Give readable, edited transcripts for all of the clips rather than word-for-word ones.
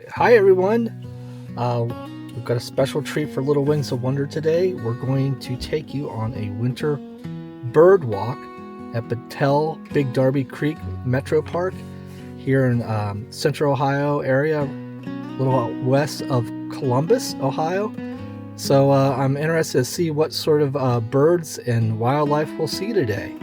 Hi, everyone. Uh, we've got a special treat for Little Wings of Wonder today. We're going to take you on a winter bird walk at Battelle Big Darby Creek Metro Park here in Central Ohio area, a little west of Columbus, Ohio. So I'm interested to see what sort of birds and wildlife we'll see today.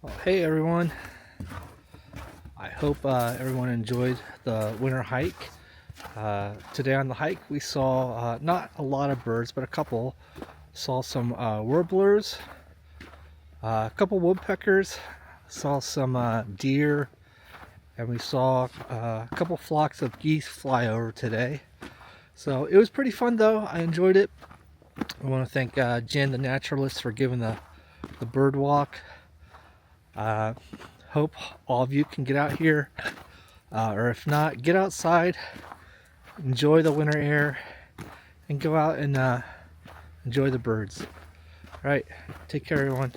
Well, hey everyone, I hope everyone enjoyed the winter hike. Today on the hike we saw not a lot of birds, but a couple. Saw some warblers, a couple woodpeckers, saw some deer, and we saw a couple flocks of geese fly over today. So it was pretty fun though. I enjoyed it. I want to thank Jen the naturalist for giving the bird walk. Hope all of you can get out here, or if not, get outside, enjoy the winter air, and go out and enjoy the birds. All right, take care everyone.